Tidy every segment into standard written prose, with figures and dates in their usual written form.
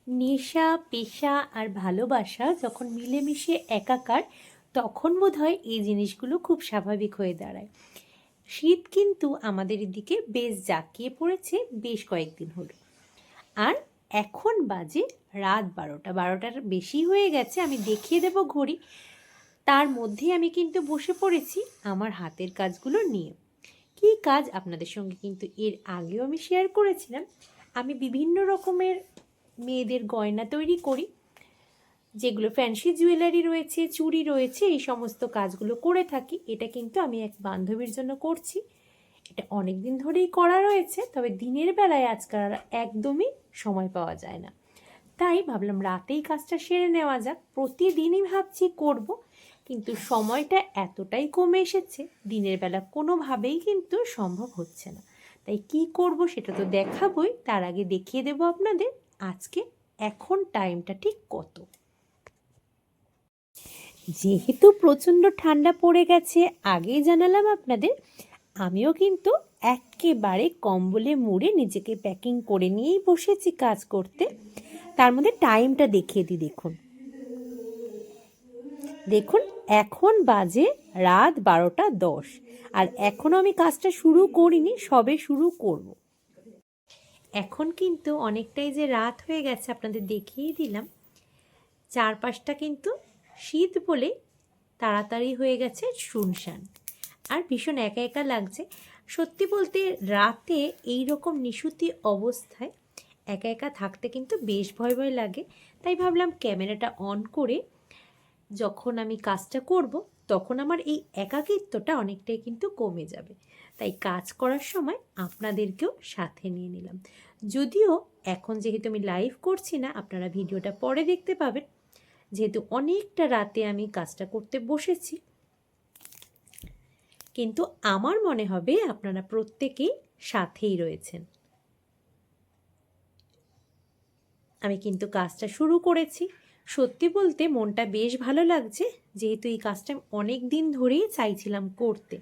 নেশা, পেশা আর ভালোবাসা যখন মিলেমিশে একাকার, তখন বোধহয় এই জিনিসগুলো খুব স্বাভাবিক হয়ে দাঁড়ায়। শীত কিন্তু আমাদের এদিকে বেশ জাঁকিয়ে পড়েছে বেশ কয়েকদিন হলো। আর এখন বাজে রাত 12টা, 12টার বেশি হয়ে গেছে। আমি দেখিয়ে দেব ঘড়ি। তার মধ্যেই আমি কিন্তু বসে পড়েছি আমার হাতের কাজগুলো নিয়ে। কী কাজ আপনাদের সঙ্গে কিন্তু এর আগেও আমি শেয়ার করেছিলাম। আমি বিভিন্ন রকমের মেয়েদের গয়না তৈরি করি, যেগুলো ফ্যান্সি জুয়েলারি রয়েছে, চুড়ি রয়েছে, এই সমস্ত কাজগুলো করে থাকি। এটা কিন্তু আমি এক বান্ধবীর জন্য করছি। এটা অনেক দিন ধরেই করা রয়েছে, তবে দিনের বেলায় আজকাল আর একদমই সময় পাওয়া যায় না। তাই ভাবলাম রাতেই কাজটা সেরে নেওয়া যাক। প্রতিদিনই ভাবছি করব, কিন্তু সময়টা এতটাই কমে এসেছে, দিনের বেলা কোনোভাবেই কিন্তু সম্ভব হচ্ছে না। তাই কি করব সেটা তো দেখাবই, তার আগে দেখিয়ে দেব আপনাদের আজকে এখন টাইমটা ঠিক কত। যেহেতু প্রচণ্ড ঠান্ডা পড়ে গেছে, আগেই জানালাম আপনাদের, আমিও কিন্তু একেবারে কম্বলে মুড়ে নিজেকে প্যাকিং করে নিয়েই বসেছি কাজ করতে। তার মধ্যে টাইমটা দেখিয়ে দিই, দেখুন দেখুন এখন বাজে রাত 12টা 10, আর এখনও আমি কাজটা শুরু করিনি, সবে শুরু করব। এখন কিন্তু অনেকটাই যে রাত হয়ে গেছে আপনাদের দেখিয়েই দিলাম। চারপাশটা কিন্তু শীত বলে তাড়াতাড়ি হয়ে গেছে শুনশান, আর ভীষণ একা একা লাগছে। সত্যি বলতে রাতে এই রকম নিশুতি অবস্থায় একা একা থাকতে কিন্তু বেশ ভয় ভয় লাগে। তাই ভাবলাম ক্যামেরাটা অন করে যখন আমি কাজটা করব, তখন আমার এই একাকিত্বটা অনেকটাই কিন্তু কমে যাবে। তাই কাজ করার সময় আপনাদেরকেও সাথে নিয়ে নিলাম। যদিও এখন যেহেতু আমি লাইভ করছি না, আপনারা ভিডিওটা পরে দেখতে পাবেন। যেহেতু অনেকটা রাতে আমি কাজটা করতে বসেছি, কিন্তু আমার মনে হবে আপনারা প্রত্যেকেই সাথেই রয়েছেন। আমি কিন্তু কাজটা শুরু করেছি। সত্যি বলতে মনটা বেশ ভালো লাগছে, যেহেতু এই কাজটা আমি অনেক দিন ধরেই চাইছিলাম করতে,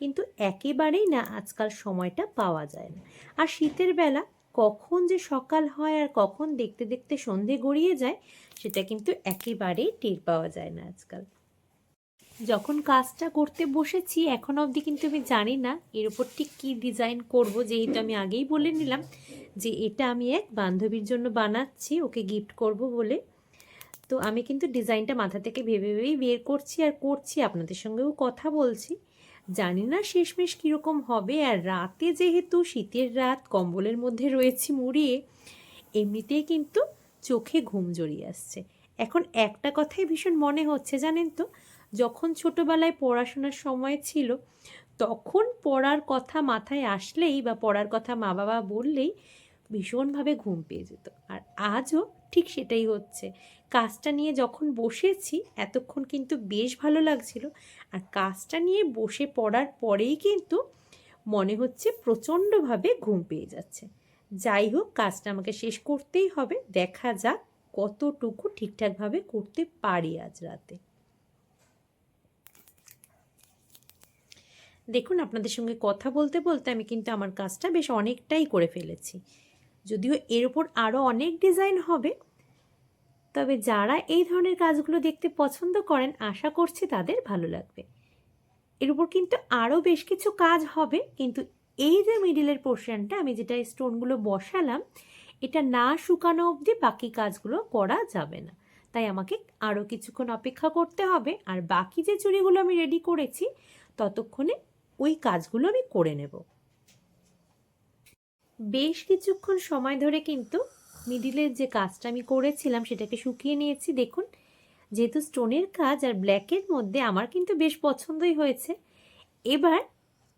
কিন্তু একেবারেই না আজকাল সময়টা পাওয়া যায় না। আর শীতের বেলা কখন যে সকাল হয় আর কখন দেখতে দেখতে সন্ধে গড়িয়ে যায়, সেটা কিন্তু একেবারেই টের পাওয়া যায় না আজকাল। যখন কাজটা করতে বসেছি এখন অবধি কিন্তু আমি জানি না এর উপর ঠিক কী ডিজাইন করব, যেহেতু আমি আগেই বলে নিলাম যে এটা আমি এক বান্ধবীর জন্য বানাচ্ছি, ওকে গিফট করব বলে। তো আমি কিন্তু ডিজাইনটা মাথা থেকে ভেবে ভেবেই বের করছি আর করছি, আপনাদের সঙ্গেও কথা বলছি। জানি না শেষমেশ কীরকম হবে। আর রাতে যেহেতু শীতের রাত, কম্বলের মধ্যে রয়েছি মুড়িয়ে, এমনিতেই কিন্তু চোখে ঘুম জড়িয়ে আসছে। এখন একটা কথাই ভীষণ মনে হচ্ছে জানেন তো, যখন ছোটোবেলায় পড়াশোনার সময় ছিল, তখন পড়ার কথা মাথায় আসলেই বা পড়ার কথা মা বাবা বললেই ভীষণভাবে ঘুম পেয়ে যেত। আর আজও ঠিক সেটাই হচ্ছে। কাজটা নিয়ে যখন বসেছি এতক্ষণ কিন্তু বেশ ভালো লাগছিল, আর কাজটা নিয়ে বসে পড়ার পরেই কিন্তু মনে হচ্ছে প্রচণ্ডভাবে ঘুম পেয়ে যাচ্ছে। যাই হোক, কাজটা আমাকে শেষ করতেই হবে। দেখা যাক কতটুকু ঠিকঠাকভাবে করতে পারি আজ রাতে। দেখুন আপনাদের সঙ্গে কথা বলতে বলতে আমি কিন্তু আমার কাজটা বেশ অনেকটাই করে ফেলেছি। যদিও এর ওপর আরও অনেক ডিজাইন হবে, তবে যারা এই ধরনের কাজগুলো দেখতে পছন্দ করেন আশা করছি তাদের ভালো লাগবে। এর উপর কিন্তু আরও বেশ কিছু কাজ হবে, কিন্তু এই যে মিডিলের পোর্শনটা আমি যেটা স্টোনগুলো বসালাম, এটা না শুকানো অবধি বাকি কাজগুলো করা যাবে না। তাই আমাকে আরও কিছুক্ষণ অপেক্ষা করতে হবে, আর বাকি যে চুড়িগুলো আমি রেডি করেছি ততক্ষণে ওই কাজগুলো আমি করে নেব। বেশ কিছুক্ষণ সময় ধরে কিন্তু মিডিলের যে কাজটা আমি করেছিলাম সেটাকে শুকিয়ে নিয়েছি। দেখুন, যেহেতু স্টোনের কাজ আর ব্ল্যাকের মধ্যে আমার কিন্তু বেশ পছন্দই হয়েছে। এবার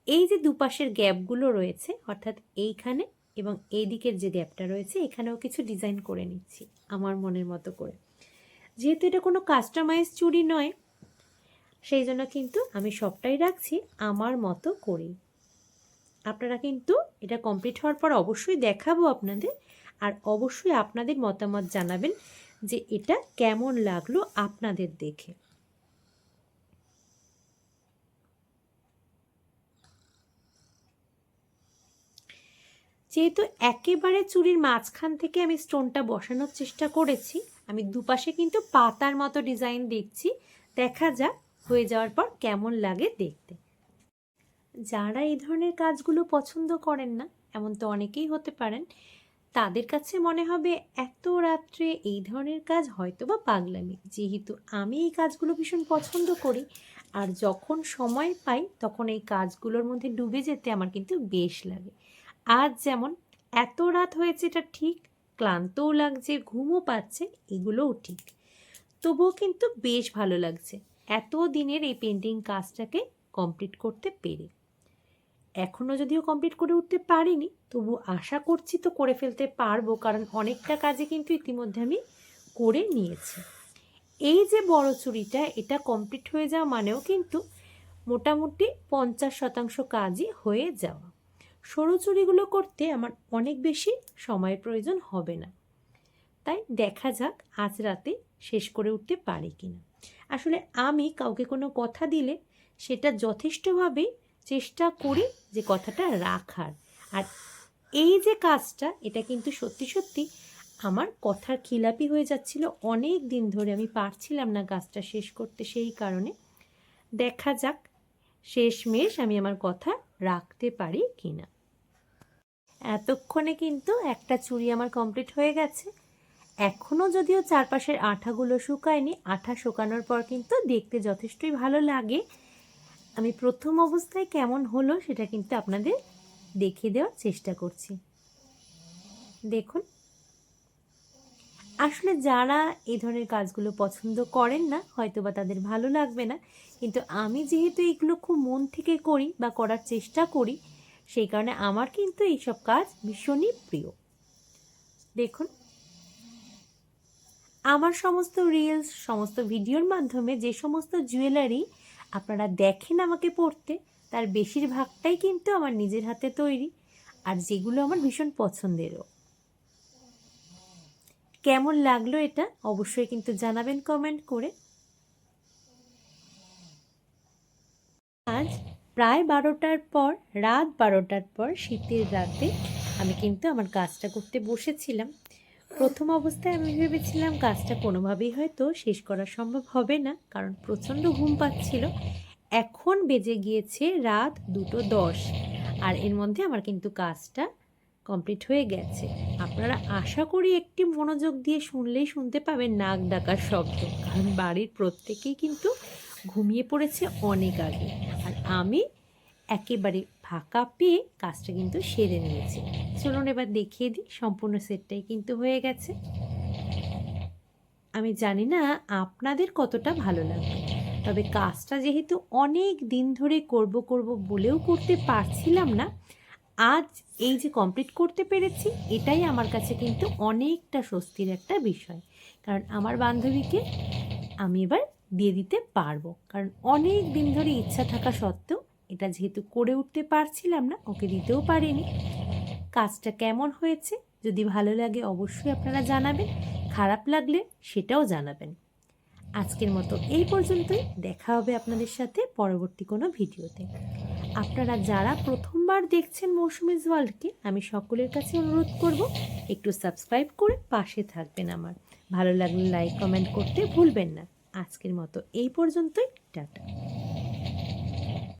এই যে দুপাশের গ্যাপগুলো রয়েছে, অর্থাৎ এইখানে এবং এই দিকের যে গ্যাপটা রয়েছে, এখানেও কিছু ডিজাইন করে নিচ্ছি আমার মনের মতো করে। যেহেতু এটা কোনো কাস্টমাইজ চুড়ি নয়, সেই জন্য কিন্তু আমি সবটাই রাখছি আমার মতো করেই। আপনারা কিন্তু এটা কমপ্লিট হওয়ার পর অবশ্যই দেখাবো আপনাদের, আর অবশ্যই আপনাদের মতামত জানাবেন যে এটা কেমন লাগলো আপনাদের দেখে। যেহেতু একেবারে চুড়ির মাঝখান থেকে আমি স্টোনটা বসানোর চেষ্টা করেছি, আমি দুপাশে কিন্তু পাতার মতো ডিজাইন দিচ্ছি। দেখা যাক হয়ে যাওয়ার পর কেমন লাগে দেখতে। যারা এই ধরনের কাজগুলো পছন্দ করেন না, এমন তো অনেকেই হতে পারেন, তাদের কাছে মনে হবে এত রাত্রে এই ধরনের কাজ হয়তো বা পাগলামি। যেহেতু আমি এই কাজগুলো ভীষণ পছন্দ করি, আর যখন সময় পাই তখন এই কাজগুলোর মধ্যে ডুবে যেতে আমার কিন্তু বেশ লাগে। আজ যেমন এত রাত হয়েছে এটা ঠিক, ক্লান্তও লাগছে, ঘুমও পাচ্ছে, এগুলোও ঠিক, তবুও কিন্তু বেশ ভালো লাগছে এত দিনের এই পেন্টিং কাজটাকে কমপ্লিট করতে পেরে। এখনও যদিও কমপ্লিট করে উঠতে পারিনি, তবু আশা করছি তো করে ফেলতে পারবো, কারণ অনেকটা কাজে কিন্তু ইতিমধ্যে আমি করে নিয়েছি। এই যে বড় চুড়িটা, এটা কমপ্লিট হয়ে যাওয়া মানেও কিন্তু মোটামুটি 50% কাজই হয়ে যাওয়া। সরু চুড়িগুলো করতে আমার অনেক বেশি সময়ের প্রয়োজন হবে না, তাই দেখা যাক আজ রাতে শেষ করে উঠতে পারি কিনা। আসলে আমি কাউকে কোনো কথা দিলে সেটা যথেষ্টভাবে চেষ্টা করি যে কথাটা রাখার। আর এই যে কাজটা, এটা কিন্তু সত্যি সত্যি আমার কথার খিলাপি হয়ে যাচ্ছিল অনেক দিন ধরে, আমি পারছিলাম না কাজটা শেষ করতে। সেই কারণে দেখা যাক শেষমেশ আমি আমার কথা রাখতে পারি কিনা। এতক্ষণে কিন্তু একটা চুড়ি আমার কমপ্লিট হয়ে গেছে। এখনও যদিও চারপাশের আঠাগুলো শুকায়নি, আঠা শুকানোর পর কিন্তু দেখতে যথেষ্টই ভালো লাগে। আমি প্রথম অবস্থায় কেমন হলো সেটা কিন্তু আপনাদের দেখিয়ে দেওয়ার চেষ্টা করছি। দেখুন, আসলে যারা এই ধরনের কাজগুলো পছন্দ করেন না হয়তো বা তাদের ভালো লাগবে না, কিন্তু আমি যেহেতু এইগুলো খুব মন থেকে করি বা করার চেষ্টা করি, সেই কারণে আমার কিন্তু এইসব কাজ ভীষণই প্রিয়। দেখুন, আমার সমস্ত রিলস, সমস্ত ভিডিওর মাধ্যমে যে সমস্ত জুয়েলারি আপনারা দেখেন আমাকে পরতে, তার বেশিরভাগটাই কিন্তু আমার নিজের হাতে তৈরি, আর যেগুলো আমার ভীষণ পছন্দেরও। কেমন লাগলো এটা অবশ্যই কিন্তু জানাবেন কমেন্ট করে। আজ প্রায় 12টার পর, রাত 12টার পর, শীতের রাতে আমি কিন্তু আমার কাজটা করতে বসেছিলাম। প্রথম অবস্থায় আমি ভেবেছিলাম কাজটা কোনোভাবেই হয়তো শেষ করা সম্ভব হবে না, কারণ প্রচণ্ড ঘুম পাচ্ছিল। এখন বেজে গিয়েছে রাত 2:10, আর এর মধ্যে আমার কিন্তু কাজটা কমপ্লিট হয়ে গেছে। আপনারা আশা করি একটি মনোযোগ দিয়ে শুনলেই শুনতে পাবেন নাক ডাকার শব্দ, কারণ বাড়ির প্রত্যেকেই কিন্তু ঘুমিয়ে পড়েছে অনেক আগে, আর আমি একেবারে ফাঁকা পেয়ে কাজটা কিন্তু সেরে নিয়েছি। চলুন এবার দেখিয়ে দিই, সম্পূর্ণ সেটটাই কিন্তু হয়ে গেছে। আমি জানি না আপনাদের কতটা ভালো লাগবে, তবে কাজটা যেহেতু অনেক দিন ধরে করব করব বলেও করতে পারছিলাম না, আজ এই যে কমপ্লিট করতে পেরেছি, এটাই আমার কাছে কিন্তু অনেকটা স্বস্তির একটা বিষয়। কারণ আমার বান্ধবীকে আমি এবার দিয়ে দিতে পারবো, কারণ অনেক দিন ধরে ইচ্ছা থাকা সত্ত্বেও এটা যেহেতু করে উঠতে পারছিলাম না, ওকে দিতেও পারিনি। কাজটা কেমন হয়েছে যদি ভালো লাগে অবশ্যই আপনারা জানাবেন, খারাপ লাগলে সেটাও জানাবেন। আজকের মতো এই পর্যন্তই, দেখা হবে আপনাদের সাথে পরবর্তী কোনো ভিডিওতে। আপনারা যারা প্রথমবার দেখছেন মৌসুমীজ ওয়ার্ল্ডকে, আমি সকলের কাছে অনুরোধ করব একটু সাবস্ক্রাইব করে পাশে থাকবেন আমার। ভালো লাগলে লাইক কমেন্ট করতে ভুলবেন না। আজকের মতো এই পর্যন্তই, টাটা।